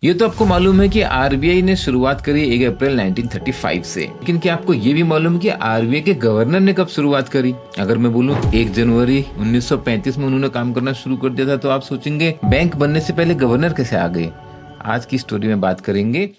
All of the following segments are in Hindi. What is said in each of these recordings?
ये तो आपको मालूम है कि आरबीआई ने शुरुआत करी 1 अप्रैल 1935 से, लेकिन क्या आपको ये भी मालूम है कि आरबीआई के गवर्नर ने कब शुरुआत करी? अगर मैं बोलूं 1 जनवरी 1935 में उन्होंने काम करना शुरू कर दिया था, तो आप सोचेंगे बैंक बनने से पहले गवर्नर कैसे आ गए? आज की स्टोरी में बात करेंगे।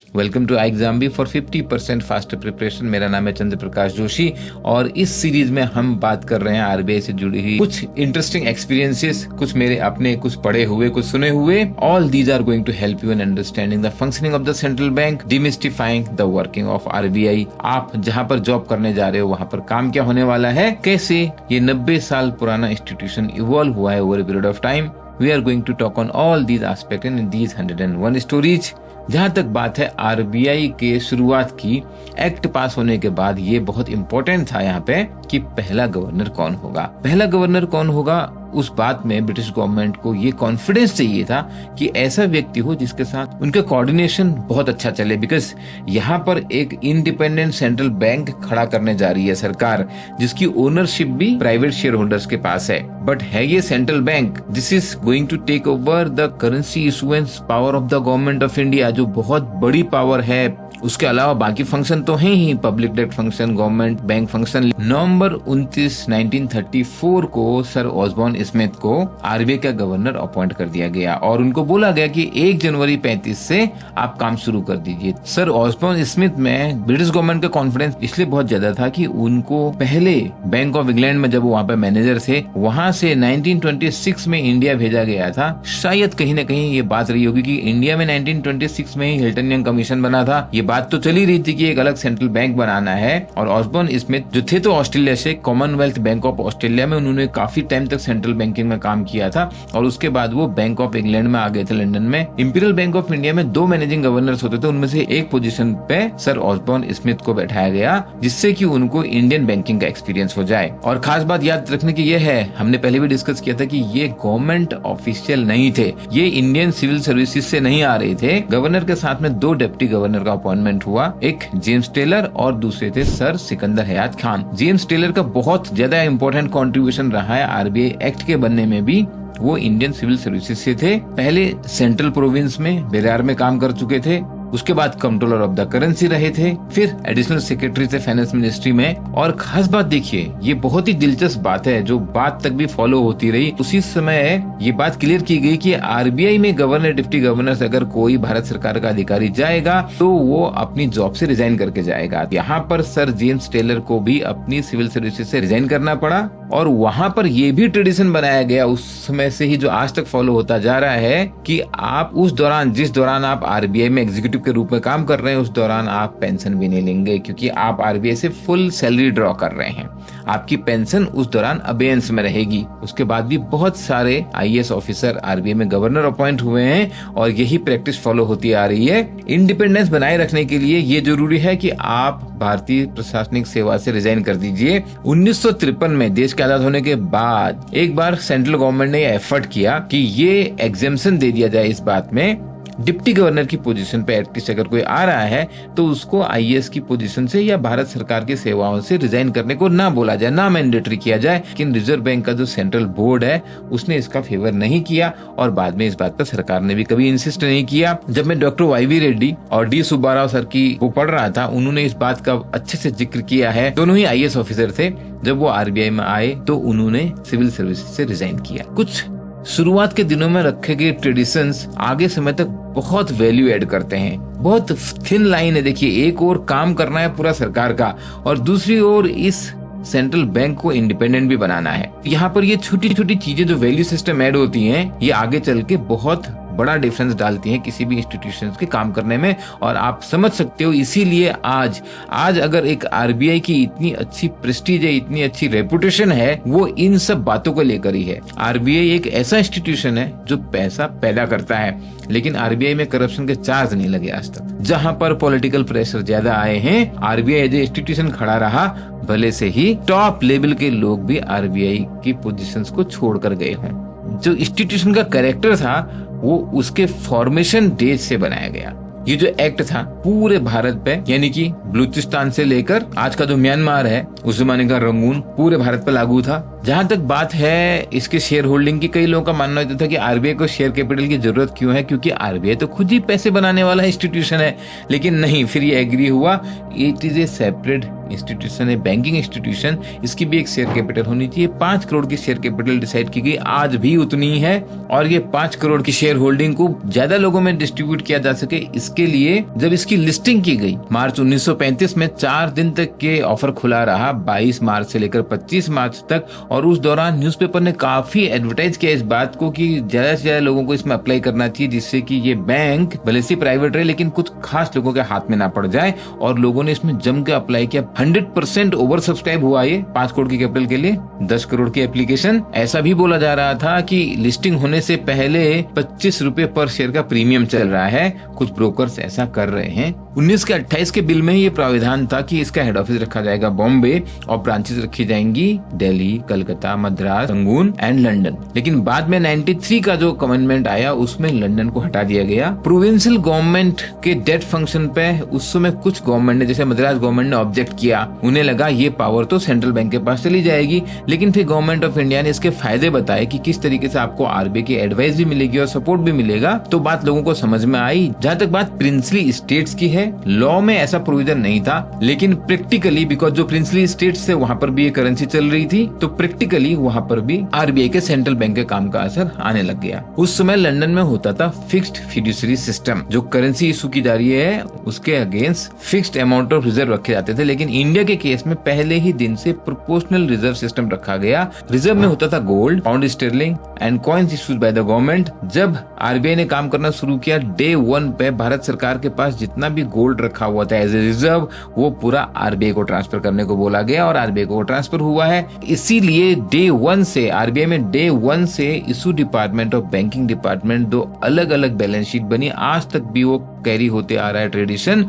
Welcome to iExamBee for 50% faster preparation. मेरा नाम है चंद्र प्रकाश जोशी और इस सीरीज में हम बात कर रहे हैं आरबीआई से जुड़ी हुई कुछ इंटरेस्टिंग एक्सपीरियंसेस, कुछ मेरे अपने, कुछ पढ़े हुए, कुछ सुने हुए। All these are going to help you in understanding the functioning of the central bank, demystifying the working of RBI. आप जहाँ पर जॉब करने जा रहे हो वहाँ पर काम क्या होने वाला है, कैसे ये 90 साल पुराना इंस्टीट्यूशन इवॉल्व हुआ है over a period of time. We are going to talk on all these aspect in these 101 stories. जहां तक बात है आरबीआई के शुरुआत की, एक्ट पास होने के बाद ये बहुत इंपॉर्टेंट था यहाँ पे कि पहला गवर्नर कौन होगा। पहला गवर्नर कौन होगा, उस बात में ब्रिटिश गवर्नमेंट को ये कॉन्फिडेंस चाहिए था कि ऐसा व्यक्ति हो जिसके साथ उनका कोऑर्डिनेशन बहुत अच्छा चले, बिकॉज यहाँ पर एक इंडिपेंडेंट सेंट्रल बैंक खड़ा करने जा रही है सरकार, जिसकी ओनरशिप भी प्राइवेट शेयर होल्डर्स के पास है। बट है ये central bank, this is going to take over the currency issuance power of the government of India, जो बहुत बड़ी पावर है। उसके अलावा बाकी फंक्शन तो हैं ही, public debt function, government bank function. November 29, 1934 को सर ऑसबॉर्न स्मिथ को आरबीआई का गवर्नर अपॉइंट कर दिया गया और उनको बोला गया कि 1 जनवरी 35 से आप काम शुरू कर दीजिए। सर ऑसबॉर्न स्मिथ में ब्रिटिश गवर्नमेंट का कॉन्फिडेंस इसलिए बहुत ज्यादा था कि उनको पहले बैंक ऑफ इंग्लैंड में जब वो वहाँ पे मैनेजर थे, वहाँ से 1926 में इंडिया भेजा गया था। शायद कहीं न कहीं ये बात रही होगी कि इंडिया में 1926 में ही हिल्टन यंग कमीशन बना था। ये बात तो चली रही थी कि एक अलग सेंट्रल बैंक बनाना है। और ऑसबॉर्न स्मिथ जो थे तो ऑस्ट्रेलिया से, कॉमनवेल्थ बैंक ऑफ ऑस्ट्रेलिया में उन्होंने काफी टाइम तक सेंट्रल बैंकिंग में काम किया था और उसके बाद वो बैंक ऑफ इंग्लैंड में आ गए थे लंदन में। इंपीरियल बैंक ऑफ इंडिया में 2 मैनेजिंग गवर्नर्स होते थे, उनमें से एक पोजीशन पे सर ऑसबॉर्न स्मिथ को बैठाया गया, जिससे कि उनको इंडियन बैंकिंग का एक्सपीरियंस हो जाए। और खास बात याद रखने की ये है, हमने पहले भी डिस्कस किया था कि ये गवर्नमेंट ऑफिशियल नहीं थे, ये इंडियन सिविल सर्विसेज से नहीं आ रहे थे। गवर्नर के साथ में 2 डिप्टी गवर्नर का अपॉइंटमेंट हुआ, एक जेम्स टेलर और दूसरे थे सर सिकंदर हयात खान। जेम्स टेलर का बहुत ज्यादा इंपॉर्टेंट कंट्रीब्यूशन रहा है आरबीआई एक्ट के बनने में भी। वो इंडियन सिविल सर्विसेज से थे, पहले सेंट्रल प्रोविंस में बेरार में काम कर चुके थे, उसके बाद कंट्रोलर ऑफ द करेंसी रहे थे, फिर एडिशनल सेक्रेटरी थे फाइनेंस मिनिस्ट्री में। और खास बात देखिए, ये बहुत ही दिलचस्प बात है जो बात तक भी फॉलो होती रही। उसी समय ये बात क्लियर की गई कि आरबीआई में गवर्नर, डिप्टी गवर्नर से अगर कोई भारत सरकार का अधिकारी जाएगा तो वो अपनी जॉब से रिजाइन करके जाएगा। यहाँ पर सर जेम्स टेलर को भी अपनी सिविल सर्विसेज से रिजाइन करना पड़ा और वहाँ पर ये भी ट्रेडिशन बनाया गया उस समय से ही, जो आज तक फॉलो होता जा रहा है, कि आप उस दौरान, जिस दौरान आप आरबीआई में एग्जीक्यूटिव के रूप में काम कर रहे हैं, उस दौरान आप पेंशन भी नहीं लेंगे, क्योंकि आप आरबीआई से फुल सैलरी ड्रॉ कर रहे हैं। आपकी पेंशन उस दौरान अबेयंस में रहेगी। उसके बाद भी बहुत सारे आईएएस ऑफिसर आरबीआई में गवर्नर अपॉइंट हुए हैं और यही प्रैक्टिस फॉलो होती आ रही है। इंडिपेंडेंस बनाए रखने के लिए ये जरूरी है कि आप भारतीय प्रशासनिक सेवा से रिजाइन कर दीजिए। 1953 में देश के आजाद होने के बाद एक बार सेंट्रल गवर्नमेंट ने एफर्ट किया कि ये एग्जेम्पशन दे दिया जाए इस बात में, डिप्टी गवर्नर की पोजीशन पे एटलीस्ट अगर कोई आ रहा है तो उसको आईएएस की पोजीशन से या भारत सरकार की सेवाओं से रिजाइन करने को ना बोला जाए, ना मैंडेटरी किया जाए। लेकिन रिजर्व बैंक का जो सेंट्रल बोर्ड है उसने इसका फेवर नहीं किया और बाद में इस बात पर सरकार ने भी कभी इंसिस्ट नहीं किया। जब मैं डॉक्टर वाईवी रेड्डी और डी सुब्बाराव सर की बुक पढ़ रहा था, उन्होंने इस बात का अच्छे से जिक्र किया है। दोनों ही आईएएस ऑफिसर थे। जब वो आरबीआई में आए तो उन्होंने सिविल सर्विस से रिजाइन किया। कुछ शुरुआत के दिनों में रखे गए ट्रेडिशंस आगे समय तक बहुत वैल्यू ऐड करते हैं। बहुत थिन लाइन है, देखिए, एक और काम करना है पूरा सरकार का और दूसरी ओर इस सेंट्रल बैंक को इंडिपेंडेंट भी बनाना है। यहाँ पर ये छोटी छोटी चीजें जो वैल्यू सिस्टम ऐड होती हैं, ये आगे चल के बहुत बड़ा डिफरेंस डालती हैं किसी भी इंस्टीट्यूशन के काम करने में। और आप समझ सकते हो, इसीलिए आज अगर एक आरबीआई की इतनी अच्छी प्रेस्टीज है, इतनी अच्छी रेपुटेशन है, वो इन सब बातों को लेकर ही है। आरबीआई एक ऐसा इंस्टीट्यूशन है जो पैसा पैदा करता है, लेकिन आरबीआई में करप्शन के चार्ज नहीं लगे आज तक। जहां पर पॉलिटिकल प्रेशर ज्यादा आए हैं, आरबीआई एज ए इंस्टीट्यूशन खड़ा रहा, भले से ही टॉप लेवल के लोग भी आरबीआई की पोजीशंस को छोड़कर गए हों। जो इंस्टीट्यूशन का कैरेक्टर था वो उसके फॉर्मेशन डेज से बनाया गया। ये जो एक्ट था पूरे भारत पे, यानी कि बलूचिस्तान से लेकर आज का जो म्यांमार है, उस जमाने का रंगून, पूरे भारत पे लागू था। जहाँ तक बात है इसके शेयर होल्डिंग की, कई लोगों का मानना होता था कि आरबीआई को शेयर कैपिटल की जरूरत क्यों है, क्योंकि आरबीआई तो खुद ही पैसे बनाने वाला इंस्टीट्यूशन है। लेकिन नहीं, फिर ये एग्री हुआ, it is a separate institution है, बैंकिंग इंस्टीट्यूशन, इसकी भी एक शेयर कैपिटल होनी चाहिए। 5 करोड़ की शेयर कैपिटल डिसाइड की गई, आज भी उतनी है। और ये 5 करोड़ की शेयर होल्डिंग को ज्यादा लोगों में डिस्ट्रीब्यूट किया जा सके, इसके लिए जब इसकी लिस्टिंग की गई मार्च 1935 में, 4 दिन तक के ऑफर खुला रहा, 22 मार्च से लेकर 25 मार्च तक। और उस दौरान न्यूज़पेपर ने काफी एडवर्टाइज किया इस बात को कि ज्यादा से ज्यादा लोगों को इसमें अप्लाई करना चाहिए, जिससे कि ये बैंक भले से प्राइवेट रहे लेकिन कुछ खास लोगों के हाथ में ना पड़ जाए। और लोगों ने इसमें जम के अप्लाई किया। 100% ओवर सब्सक्राइब हुआ ये 5 करोड़ की कैपिटल के लिए, 10 करोड़ की एप्लीकेशन। ऐसा भी बोला जा रहा था कि लिस्टिंग होने से पहले 25 रुपए पर शेयर का प्रीमियम चल रहा है, कुछ ब्रोकर्स ऐसा कर रहे हैं। 19 के 28 के बिल में ये प्राविधान था कि इसका हेड ऑफिस रखा जाएगा बॉम्बे और ब्रांचेस रखी जाएंगी Delhi, Calcutta, Madras, Rangoon and London. लेकिन बाद में 93 का जो अमेंडमेंट आया उसमें लंदन को हटा दिया गया। प्रोविंशियल गवर्नमेंट के डेट फंक्शन पे उस समय कुछ गवर्नमेंट ने, जैसे मद्रास गवर्नमेंट ने ऑब्जेक्ट किया, उन्हें लगा ये पावर तो सेंट्रल बैंक के पास चली जाएगी। लेकिन फिर गवर्नमेंट ऑफ इंडिया ने इसके फायदे बताए कि किस तरीके से आपको आरबीआई की एडवाइस भी मिलेगी और सपोर्ट भी मिलेगा, तो बात लोगों को समझ में आई। जहाँ तक बात प्रिंसली स्टेट्स की है, लॉ में ऐसा प्रोविजन नहीं था, लेकिन प्रैक्टिकली बिकॉज जो प्रिंसली स्टेट्स थे वहाँ पर भी ये करेंसी चल रही थी, तो प्रैक्टिकली वहाँ पर भी आरबीआई के सेंट्रल बैंक के काम का असर आने लग गया। उस समय लंदन में होता था फिक्स्ड फिड्यूशरी सिस्टम, जो करेंसी इशू की जा रही है उसके against fixed amount of reserve रखे जाते थे। लेकिन इंडिया के केस में पहले ही दिन से प्रोपोर्शनल रिजर्व सिस्टम रखा गया। रिजर्व में होता था gold, pound sterling and coins issued by the government. जब आरबीआई ने काम करना शुरू किया, डे 1 पे भारत सरकार के पास जितना भी गोल्ड रखा हुआ था एज ए रिजर्व, वो पूरा आरबीआई को ट्रांसफर करने को बोला गया और आरबीआई को ट्रांसफर हुआ है। इसीलिए डे 1 से आरबीआई में डे 1 से इशू डिपार्टमेंट और बैंकिंग डिपार्टमेंट 2 अलग अलग बैलेंस शीट बनी। आज तक भी वो कैरी होते आ रहा है ट्रेडिशन।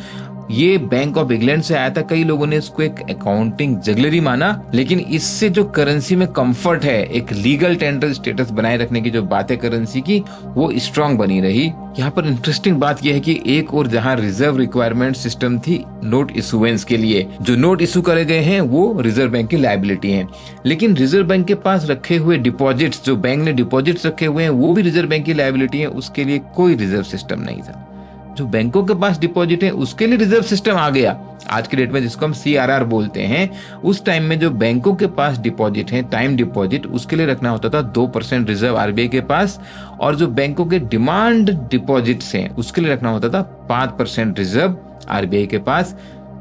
ये बैंक ऑफ इंग्लैंड से आया था, कई लोगों ने इसको एक अकाउंटिंग जगलरी माना, लेकिन इससे जो करेंसी में कंफर्ट है, एक लीगल टेंडर स्टेटस बनाए रखने की जो बात है करेंसी की, वो स्ट्रांग बनी रही। यहाँ पर इंटरेस्टिंग बात यह है कि एक और जहाँ रिजर्व रिक्वायरमेंट सिस्टम थी नोट इशुएंस के लिए, जो नोट इशू करे गए हैं वो रिजर्व बैंक की लायबिलिटी है। लेकिन रिजर्व बैंक के पास रखे हुए डिपॉजिट्स, जो बैंक ने डिपॉजिट्स रखे हुए हैं, वो भी रिजर्व बैंक की लायबिलिटी है। उसके लिए कोई रिजर्व सिस्टम नहीं था। जो बैंकों के पास डिपॉजिट है उसके लिए रिजर्व सिस्टम आ गया आज के डेट में, जिसको हम सीआरआर बोलते हैं। उस टाइम में जो बैंकों के पास डिपॉजिट है, टाइम डिपॉजिट, उसके लिए रखना होता था 2% रिजर्व आरबीआई के पास, और जो बैंकों के डिमांड डिपॉजिट्स हैं उसके लिए रखना होता था 5% रिजर्व आरबीआई के पास।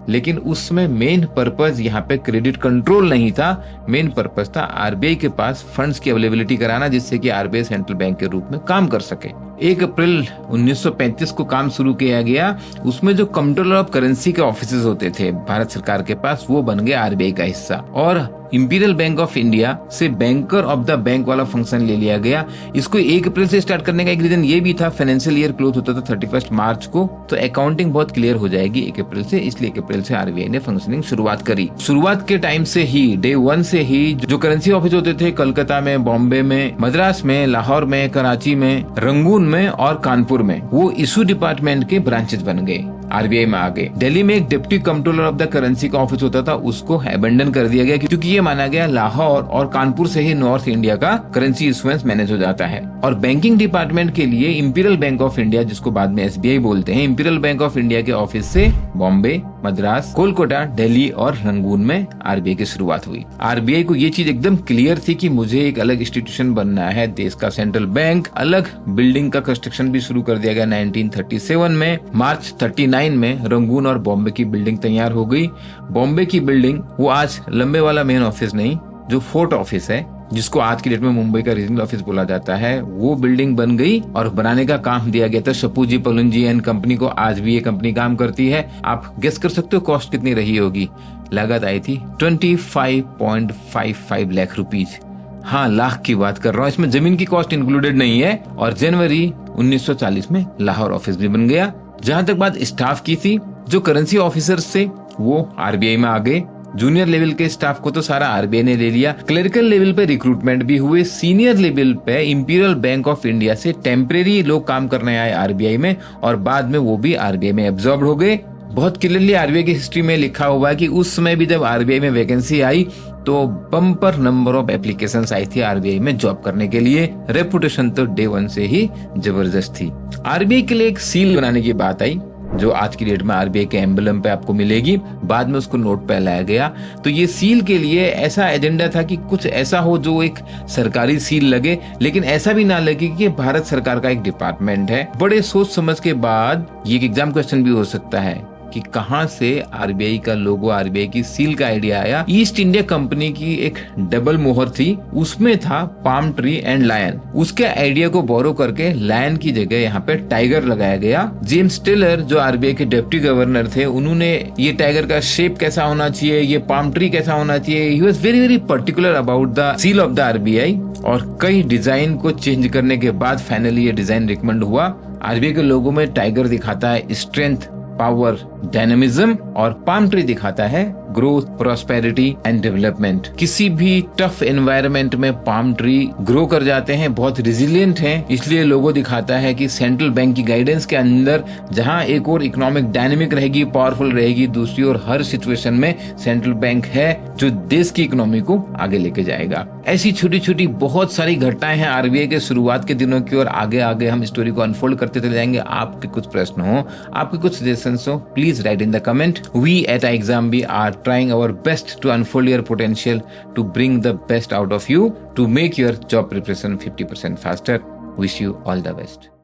लेकिन उसमें मेन पर्पस यहाँ पे क्रेडिट कंट्रोल नहीं था, मेन पर्पस था आरबीआई के पास फंड्स की अवेलेबिलिटी कराना, जिससे कि आरबीआई सेंट्रल बैंक के रूप में काम कर सके। 1 अप्रैल 1935 को काम शुरू किया गया। उसमें जो कंट्रोलर ऑफ करेंसी के ऑफिसेज होते थे भारत सरकार के पास, वो बन गए आरबीआई का हिस्सा, और इंपीरियल बैंक ऑफ इंडिया से बैंकर ऑफ द बैंक वाला फंक्शन ले लिया गया। इसको 1 अप्रैल से स्टार्ट करने का एक रीजन ये भी था, फाइनेंशियल ईयर क्लोज होता था 31 मार्च को, तो अकाउंटिंग बहुत क्लियर हो जाएगी 1 अप्रैल से, इसलिए 1 अप्रैल से आरबीआई ने फंक्शनिंग शुरुआत करी। शुरुआत के टाइम से ही, डे 1 से ही, जो करेंसी ऑफिस होते थे कलकत्ता में, बॉम्बे में, मद्रास में, लाहौर में, कराची में, रंगून में और कानपुर में, वो इशू डिपार्टमेंट के ब्रांचेस बन गए, आरबीआई में आ गए। दिल्ली में एक deputy controller of the currency का ऑफिस होता था, उसको अबेंडन कर दिया गया क्योंकि ये माना गया लाहौर और कानपुर से ही नॉर्थ इंडिया का करेंसी इशुएंस मैनेज हो जाता है। और बैंकिंग डिपार्टमेंट के लिए इंपीरियल बैंक ऑफ इंडिया, जिसको बाद में एसबीआई बोलते हैं, इंपीरियल बैंक ऑफ इंडिया के ऑफिस से बॉम्बे, मद्रास, कोलकाता, दिल्ली और रंगून में आरबीआई की शुरुआत हुई। आरबीआई को ये चीज एकदम क्लियर थी कि मुझे एक अलग इंस्टीट्यूशन बनना है, देश का सेंट्रल बैंक। अलग बिल्डिंग का कंस्ट्रक्शन भी शुरू कर दिया गया 1937 में। मार्च 39 में रंगून और बॉम्बे की बिल्डिंग तैयार हो गई। बॉम्बे की बिल्डिंग, वो आज लंबे वाला मेन ऑफिस नहीं, जो फोर्ट ऑफिस है, जिसको आज की डेट में मुंबई का रीजनल ऑफिस बोला जाता है, वो बिल्डिंग बन गई और बनाने का काम दिया गया था शपूजी पलुंजी एंड कंपनी को। आज भी ये कंपनी काम करती है। आप गेस कर सकते हो कॉस्ट कितनी रही होगी? लागत आई थी 25.55 लाख रुपीज। हाँ, लाख की बात कर रहा हूँ, इसमें जमीन की कॉस्ट इंक्लूडेड नहीं है। और जनवरी 1940 में लाहौर ऑफिस भी बन गया। जहां तक बात स्टाफ की थी, जो करेंसी ऑफिसर्स थे वो आरबीआई में आ गए, जूनियर लेवल के स्टाफ को तो सारा आरबीआई ने ले लिया, क्लरिकल लेवल पे रिक्रूटमेंट भी हुए, सीनियर लेवल पे इंपीरियल बैंक ऑफ इंडिया से टेम्परेरी लोग काम करने आए आरबीआई में और बाद में वो भी आरबीआई में एब्जॉर्ब हो गए। बहुत क्लियरली आरबीआई की हिस्ट्री में लिखा हुआ है कि उस समय भी जब आरबीआई में वैकेंसी आई तो बम्पर नंबर ऑफ एप्लीकेशंस आई थी आरबीआई में जॉब करने के लिए। रेपुटेशन तो डे वन से ही जबरदस्त थी। आरबीआई के लिए एक सील बनाने की बात आई जो आज की डेट में आरबीआई के एम्बलम पे आपको मिलेगी, बाद में उसको नोट पे लाया गया। तो ये सील के लिए ऐसा एजेंडा था कि कुछ ऐसा हो जो एक सरकारी सील लगे, लेकिन ऐसा भी ना लगे कि भारत सरकार का एक डिपार्टमेंट है। बड़े सोच समझ के बाद ये एक एग्जाम क्वेश्चन भी हो सकता है कि कहां से आरबीआई का लोगो, आरबीआई की सील का आइडिया आया। ईस्ट इंडिया कंपनी की एक डबल मोहर थी, उसमें था पाम ट्री एंड लायन। उसके आइडिया को बोरो करके लायन की जगह यहाँ पे टाइगर लगाया गया। जेम्स टेलर जो आरबीआई के डिप्टी गवर्नर थे, उन्होंने ये टाइगर का शेप कैसा होना चाहिए, ये पाम ट्री कैसा होना चाहिए, he was very very particular about the seal of the RBI. और कई डिजाइन को चेंज करने के बाद फाइनली ये डिजाइन रिकमेंड हुआ। आरबीआई के लोगो में टाइगर दिखाता है स्ट्रेंथ, पावर, डायनेमिज्म और पाम ट्री दिखाता है ग्रोथ, प्रॉस्पेरिटी एंड डेवलपमेंट। किसी भी टफ एनवायरनमेंट में पाम ट्री ग्रो कर जाते हैं, बहुत रिजिलियंट हैं। इसलिए लोगो दिखाता है कि सेंट्रल बैंक की गाइडेंस के अंदर जहां एक और इकोनॉमिक डायनेमिक रहेगी, पावरफुल रहेगी, दूसरी ओर हर सिचुएशन में सेंट्रल बैंक है जो देश की इकोनॉमी को आगे लेके जाएगा। ऐसी छोटी छोटी बहुत सारी घटनाएं हैं आरबीआई के शुरुआत के दिनों की और आगे आगे हम स्टोरी को अनफोल्ड करते चले जाएंगे। आपके कुछ प्रश्न हो, आपके कुछ सजेशंस हो, please write in the comment. We at iExamBee are trying our best to unfold your potential, to bring the best out of you, to make your job preparation 50% faster. Wish you all the best.